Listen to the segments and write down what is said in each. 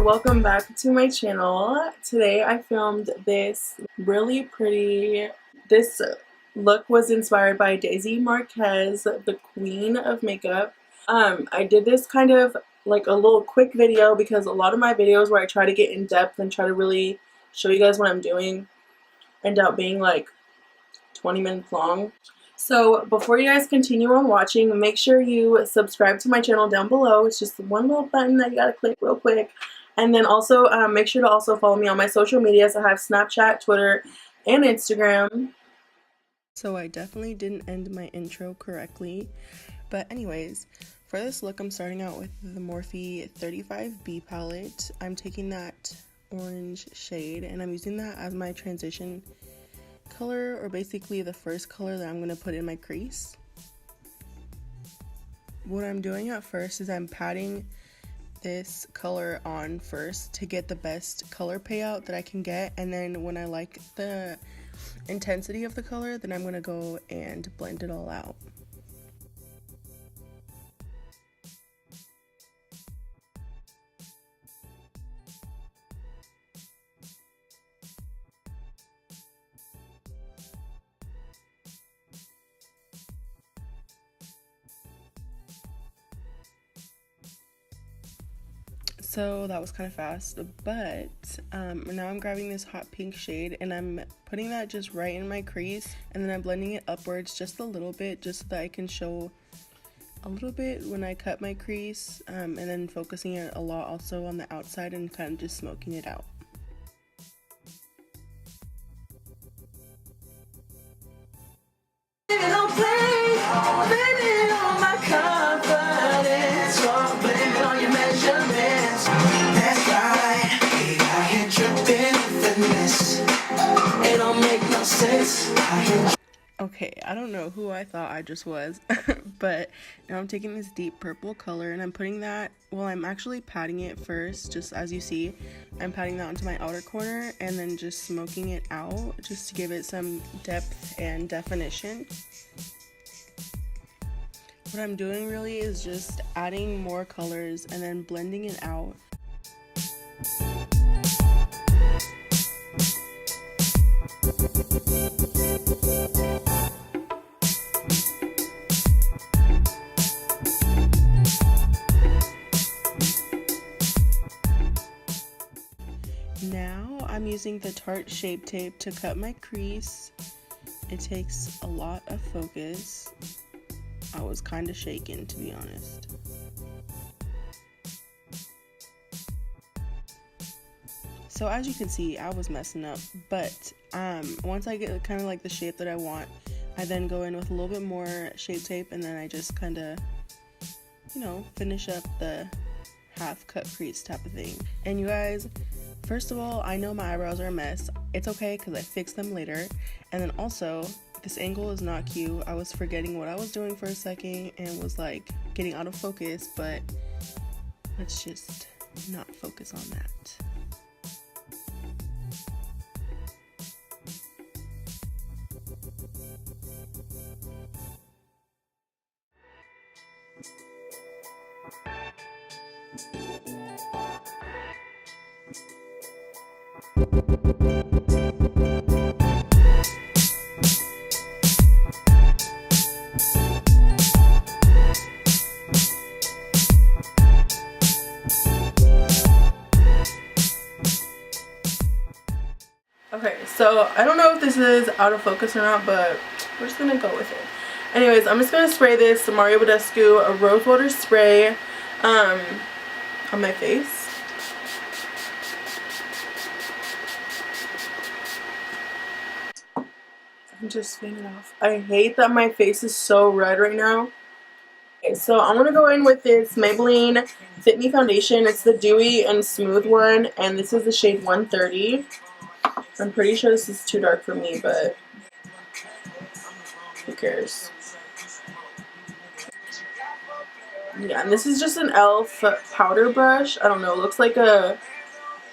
welcome back to my channel. Today I filmed this really pretty, this look was inspired by Daisy Marquez, the queen of makeup. I did this kind of like a little quick video because a lot of my videos where I try to get in depth and try to really show you guys what I'm doing end up being like 20 minutes long. So before you guys continue on watching, make sure you subscribe to my channel down below. It's just one little button that you gotta click real quick. And then also make sure to also follow me on my social medias. I have Snapchat, Twitter, and Instagram. So I definitely didn't end my intro correctly. But anyways, for this look I'm starting out with the Morphe 35B palette. I'm taking that orange shade and I'm using that as my transition color, or basically the first color that I'm going to put in my crease. What I'm doing at first is I'm patting this color on first to get the best color payout that I can get, and then when I like the intensity of the color, then I'm going to go and blend it all out. So that was kind of fast, but now I'm grabbing this hot pink shade and I'm putting that just right in my crease, and then I'm blending it upwards just a little bit just so that I can show a little bit when I cut my crease, and then focusing it a lot also on the outside and kind of just smoking it out. Okay, I don't know who I thought I just was, but now I'm taking this deep purple color and I'm putting that, well, I'm actually patting it first, just as you see. I'm patting that onto my outer corner and then just smoking it out just to give it some depth and definition. What I'm doing really is just adding more colors and then blending it out. Now I'm using the Tarte Shape Tape to cut my crease. It takes a lot of focus. I was kind of shaken, to be honest. So as you can see, I was messing up, but once I get kind of like the shape that I want, I then go in with a little bit more Shape Tape, and then I just kind of, you know, finish up the half cut crease type of thing. And you guys, first of all, I know my eyebrows are a mess. It's okay because I fix them later. And then also, this angle is not cute. I was forgetting what I was doing for a second and was like getting out of focus, but let's just not focus on that. Okay, so I don't know if this is out of focus or not, but we're just gonna go with it. Anyways, I'm just gonna spray this Mario Badescu, a rose water spray on my face. I'm just fanning off. I hate that my face is so red right now. Okay, so I'm gonna go in with this Maybelline Fit Me foundation. It's the dewy and smooth one, and this is the shade 130. I'm pretty sure this is too dark for me, but who cares? Yeah, and this is just an e.l.f. powder brush. I don't know, it looks like a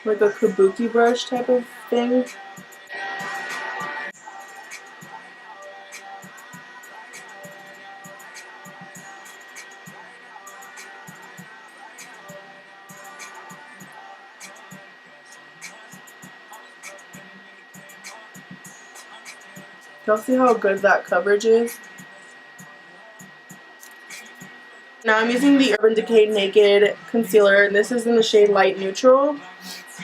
kabuki brush type of thing. Y'all see how good that coverage is? Now I'm using the Urban Decay Naked Concealer, and this is in the shade Light Neutral.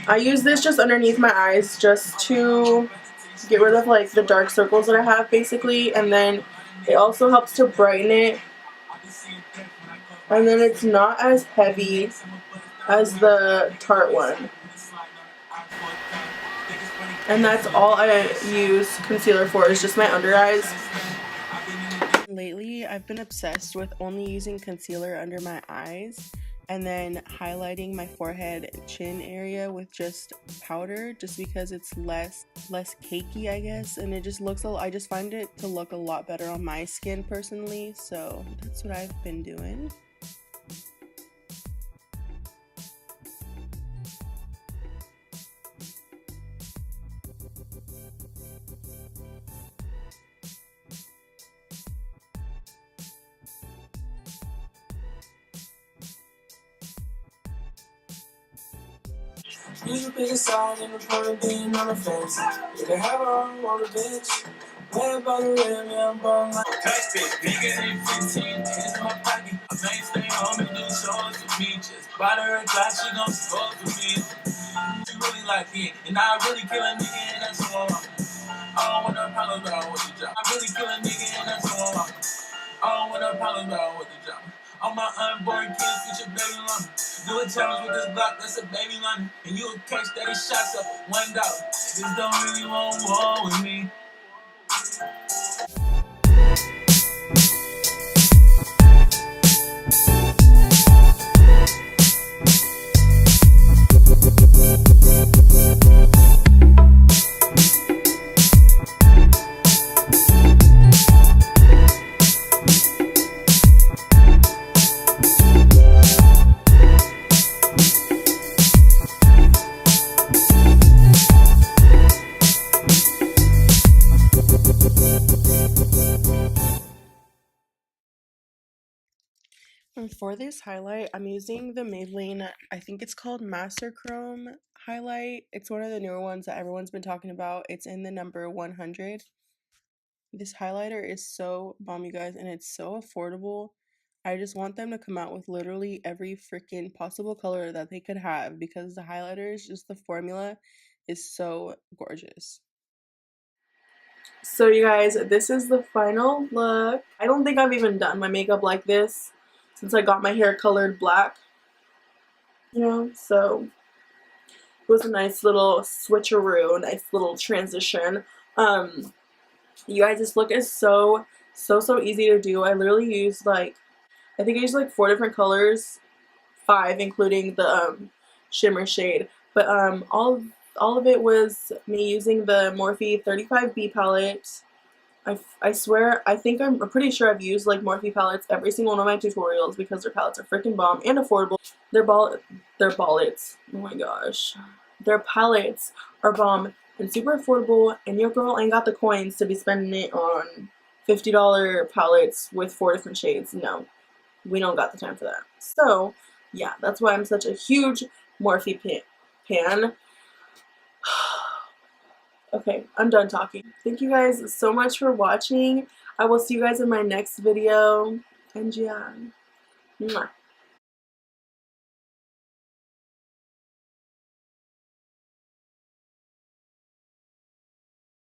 I use this just underneath my eyes just to get rid of like the dark circles that I have basically, and then it also helps to brighten it, and then it's not as heavy as the Tarte one. And that's all I use concealer for, is just my under eyes. Lately, I've been obsessed with only using concealer under my eyes and then highlighting my forehead and chin area with just powder, just because it's less cakey, I guess, and it just looks I just find it to look a lot better on my skin personally, so that's what I've been doing. You pick a side in the point being on the fence. You can have her on the bitch. Red by the rim, yeah, I'm born like touch it. Nigga ain't 15, hands in my pocket. I may stay home and do shows with me. Just buy her a glass, she gon' score for me. She really like it, and I really kill a nigga, and that's all I don't want no problem about what you drop. I really kill a nigga, and that's all I don't want no problem about what you drop. All my unborn kids with your baby lumber. Do a challenge with this Glock, that's a baby London. And you'll catch 30 shots up $1. Niggas don't really want war with me. And for this highlight, I'm using the Maybelline, I think it's called Master Chrome highlight. It's one of the newer ones that everyone's been talking about. It's in the number 100. This highlighter is so bomb, you guys, and it's so affordable. I just want them to come out with literally every freaking possible color that they could have, because the highlighters, just the formula, is so gorgeous. So you guys, this is the final look. I don't think I've even done my makeup like this since I got my hair colored black. You know, so it was a nice little switcheroo, nice little transition. You guys, this look is so easy to do. I literally used like, I think I used like 4 different colors, 5 including the shimmer shade, but all of it was me using the Morphe 35B palette. I swear, I'm pretty sure I've used like Morphe palettes every single one of my tutorials because their palettes are freaking bomb and affordable. Their palettes, oh my gosh, their palettes are bomb and super affordable, and your girl ain't got the coins to be spending it on $50 palettes with 4 different shades. No, we don't got the time for that. So yeah, that's why I'm such a huge Morphe pan. Okay, I'm done talking. Thank you guys so much for watching. I will see you guys in my next video. And yeah, mwah.